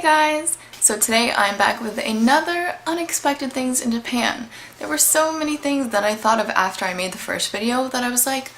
guys! So today I'm back with another unexpected things in Japan. There were so many things that I thought of after I made the first video that I was like,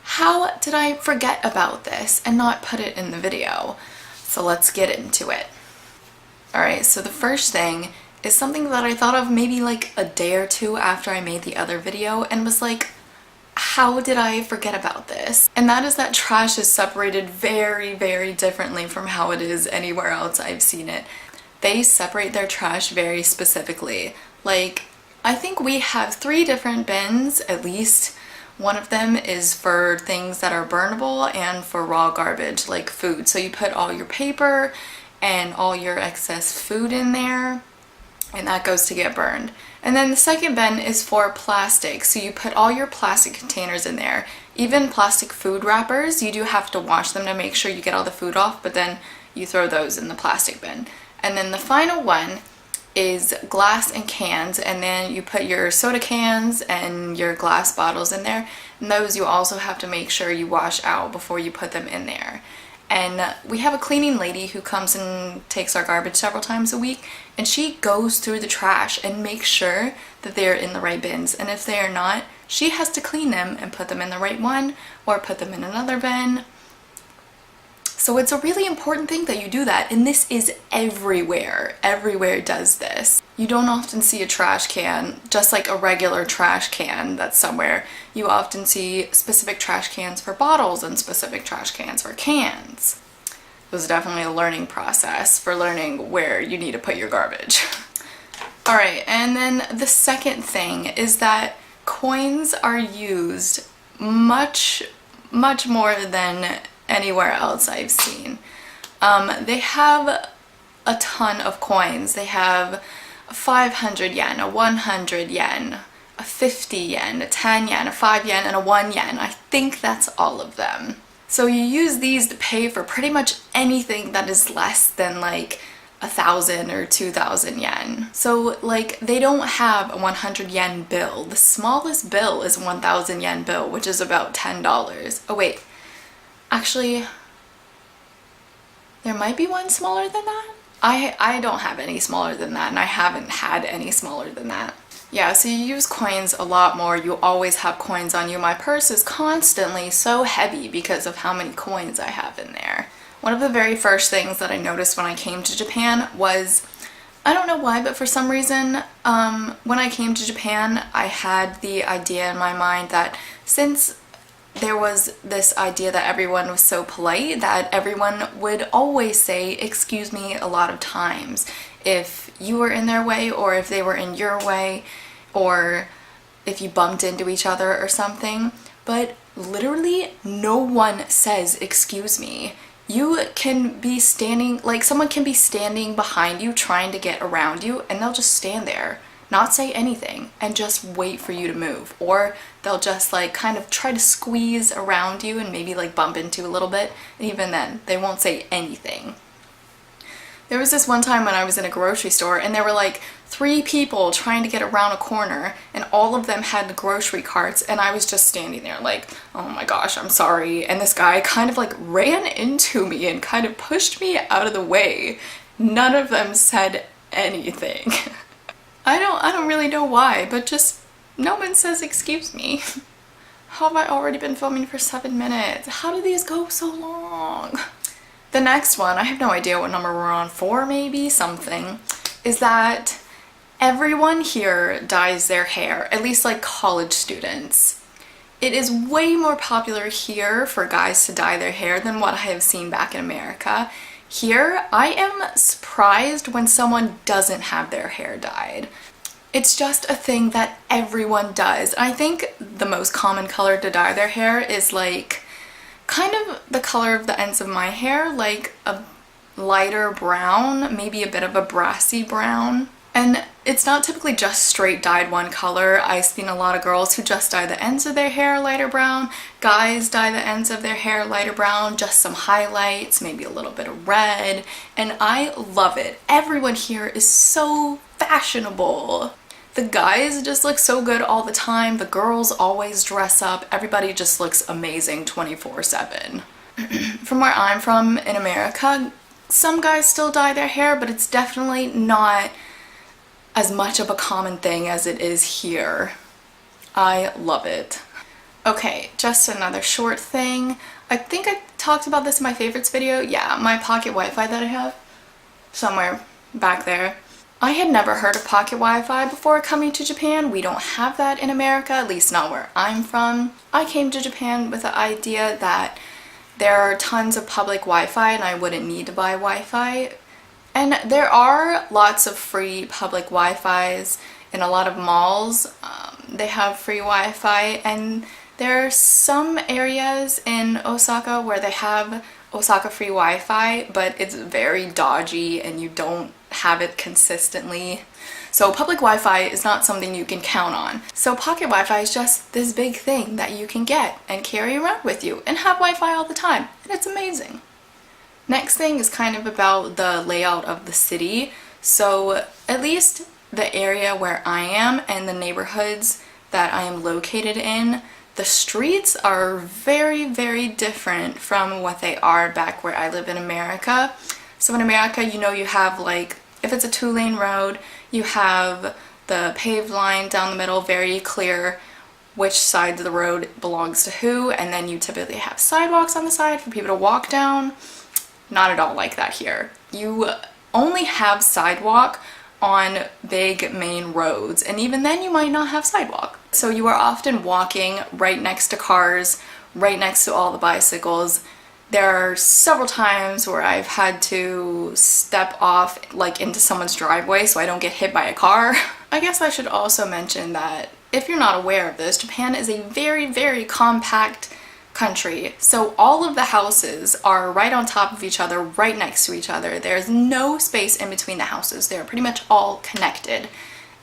how did I forget about this and not put it in the video? So let's get into it. Alright, so the first thing is something that I thought of maybe like a day or two after I made the other video and was like, how did I forget about this? And that is that trash is separated very, very differently from how it is anywhere else I've seen it. They separate their trash very specifically. Like, I think we have 3 different bins, at least. One of them is for things that are burnable and for raw garbage, like food. So you put all your paper and all your excess food in there, and that goes to get burned. And then the second bin is for plastic, so you put all your plastic containers in there. Even plastic food wrappers, you do have to wash them to make sure you get all the food off, but then you throw those in the plastic bin. And then the final one is glass and cans, and then you put your soda cans and your glass bottles in there, and those you also have to make sure you wash out before you put them in there. And we have a cleaning lady who comes and takes our garbage several times a week, and she goes through the trash and makes sure that they're in the right bins, and if they are not, she has to clean them and put them in the right one or put them in another bin. So it's a really important thing that you do that, and this is everywhere. Everywhere does this. You don't often see a trash can, just like a regular trash can that's somewhere. You often see specific trash cans for bottles and specific trash cans for cans. It was definitely a learning process for learning where you need to put your garbage. Alright, and then the second thing is that coins are used much more than anywhere else I've seen. They have a ton of coins. They have a 500 yen, a 100 yen, a 50 yen, a 10 yen, a 5 yen, and a 1 yen. I think that's all of them. So you use these to pay for pretty much anything that is less than like 1,000 or 2,000 yen. So like they don't have a 100 yen bill. The smallest bill is a 1,000 yen bill, which is about $10. Oh wait. Actually, there might be one smaller than that. I don't have any smaller than that, and I haven't had any smaller than that. Yeah, so you use coins a lot more. You always have coins on you. My purse is constantly so heavy because of how many coins I have in there. One of the very first things that I noticed when I came to Japan was, I don't know why, but for some reason, when I came to Japan, I had the idea in my mind that since there was this idea that everyone was so polite that everyone would always say excuse me a lot of times if you were in their way or if they were in your way or if you bumped into each other or something. But literally no one says excuse me. You can be standing, like someone can be standing behind you trying to get around you, and they'll just stand there, not say anything, and just wait for you to move. Or they'll just like kind of try to squeeze around you and maybe like bump into you a little bit, and even then they won't say anything. There was this one time when I was in a grocery store and there were like 3 people trying to get around a corner, and all of them had grocery carts, and I was just standing there like, oh my gosh, I'm sorry. And this guy kind of like ran into me and kind of pushed me out of the way. None of them said anything. I don't really know why, but just no one says excuse me. How have I already been filming for 7 minutes? How do these go so long? The next one, I have no idea what number we're on, 4 maybe, something, is that everyone here dyes their hair, at least like college students. It is way more popular here for guys to dye their hair than what I have seen back in America. Here, I am surprised when someone doesn't have their hair dyed. It's just a thing that everyone does. I think the most common color to dye their hair is like kind of the color of the ends of my hair, like a lighter brown, maybe a bit of a brassy brown. And it's not typically just straight dyed one color. I've seen a lot of girls who just dye the ends of their hair lighter brown. Guys dye the ends of their hair lighter brown, just some highlights, maybe a little bit of red. And I love it. Everyone here is so fashionable. The guys just look so good all the time. The girls always dress up. Everybody just looks amazing 24/7. From where I'm from in America, Some guys still dye their hair, but it's definitely not as much of a common thing as it is here. I love it. Okay, just another short thing. I think I talked about this in my favorites video. Yeah, my pocket Wi-Fi that I have somewhere back there. I had never heard of pocket Wi-Fi before coming to Japan. We don't have that in America, at least not where I'm from. I came to Japan with the idea that there are tons of public Wi-Fi and I wouldn't need to buy Wi-Fi. And there are lots of free public Wi-Fis in a lot of malls. They have free Wi-Fi, and there are some areas in Osaka where they have Osaka free Wi-Fi, but it's very dodgy and you don't have it consistently. So public Wi-Fi is not something you can count on. So pocket Wi-Fi is just this big thing that you can get and carry around with you and have Wi-Fi all the time, and it's amazing. Next thing is kind of about the layout of the city. So at least the area where I am and the neighborhoods that I am located in, the streets are very, very different from what they are back where I live in America. So in America, you know, you have like, if it's a 2-lane road, you have the paved line down the middle, very clear which side of the road belongs to who, and then you typically have sidewalks on the side for people to walk down. Not at all like that here. You only have sidewalk on big main roads, and even then you might not have sidewalk. So you are often walking right next to cars, right next to all the bicycles. There are several times where I've had to step off like into someone's driveway so I don't get hit by a car. I guess I should also mention that if you're not aware of this, Japan is a very, very compact country. So all of the houses are right on top of each other, right next to each other. There's no space in between the houses. They're pretty much all connected.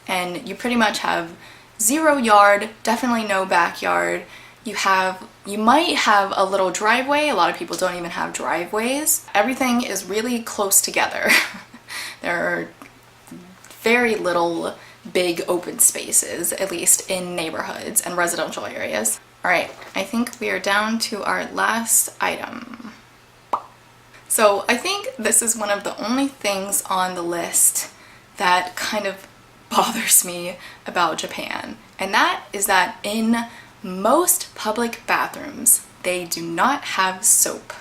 And you pretty much have 0 yard, definitely no backyard. You might have a little driveway. A lot of people don't even have driveways. Everything is really close together. There are very little big open spaces, at least in neighborhoods and residential areas. Alright, I think we are down to our last item. So I think this is one of the only things on the list that kind of bothers me about Japan. And that is that in most public bathrooms, they do not have soap.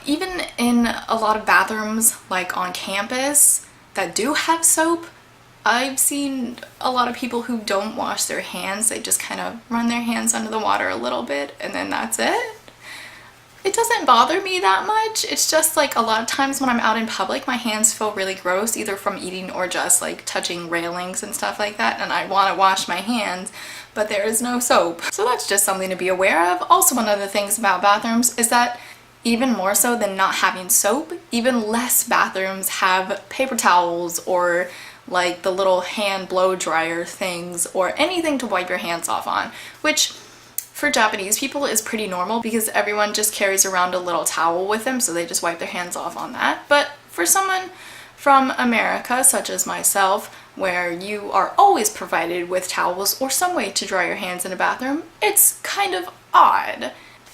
Even in a lot of bathrooms, like on campus, that do have soap, I've seen a lot of people who don't wash their hands. They just kind of run their hands under the water a little bit and then that's it. It doesn't bother me that much. It's just like a lot of times when I'm out in public, my hands feel really gross, either from eating or just like touching railings and stuff like that, and I want to wash my hands, but there is no soap. So that's just something to be aware of. Also, one of the things about bathrooms is that even more so than not having soap, even less bathrooms have paper towels or like the little hand blow dryer things or anything to wipe your hands off on, which for Japanese people is pretty normal because everyone just carries around a little towel with them, so they just wipe their hands off on that. But for someone from America, such as myself, where you are always provided with towels or some way to dry your hands in a bathroom, it's kind of odd.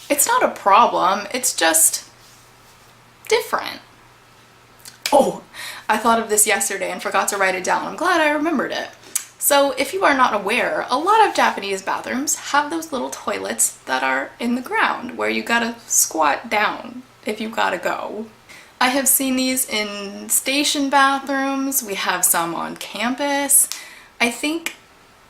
It's not a problem, it's just different. Oh, I thought of this yesterday and forgot to write it down. I'm glad I remembered it. So if you are not aware, a lot of Japanese bathrooms have those little toilets that are in the ground where you gotta squat down if you gotta go. I have seen these in station bathrooms. We have some on campus. I think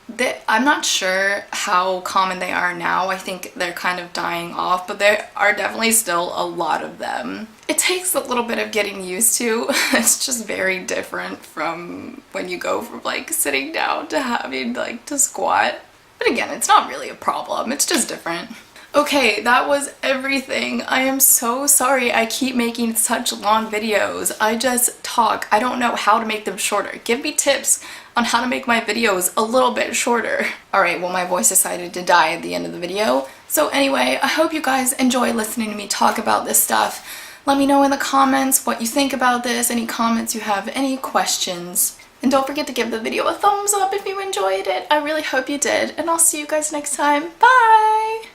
that I'm not sure how common they are now. I think they're kind of dying off, but there are definitely still a lot of them. It takes a little bit of getting used to. It's just very different from when you go from like sitting down to having like to squat. But again, it's not really a problem. It's just different. Okay, that was everything. I am so sorry I keep making such long videos. I just talk. I don't know how to make them shorter. Give me tips on how to make my videos a little bit shorter. Alright, well my voice decided to die at the end of the video. So anyway, I hope you guys enjoy listening to me talk about this stuff. Let me know in the comments what you think about this, any comments you have, any questions. And don't forget to give the video a thumbs up if you enjoyed it. I really hope you did, and I'll see you guys next time. Bye!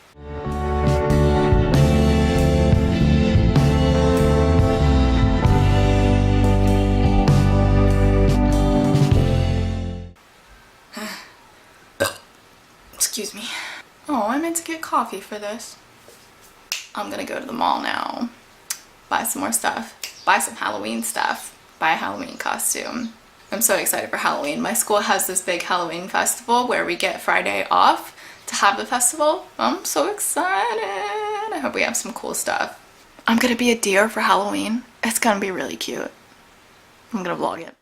Oh, I meant to get coffee for this. I'm gonna go to the mall now, buy some more stuff, buy some Halloween stuff, buy a Halloween costume. I'm so excited for Halloween. My school has this big Halloween festival where we get Friday off to have the festival. I'm so excited. I hope we have some cool stuff. I'm gonna be a deer for Halloween. It's gonna be really cute. I'm gonna vlog it.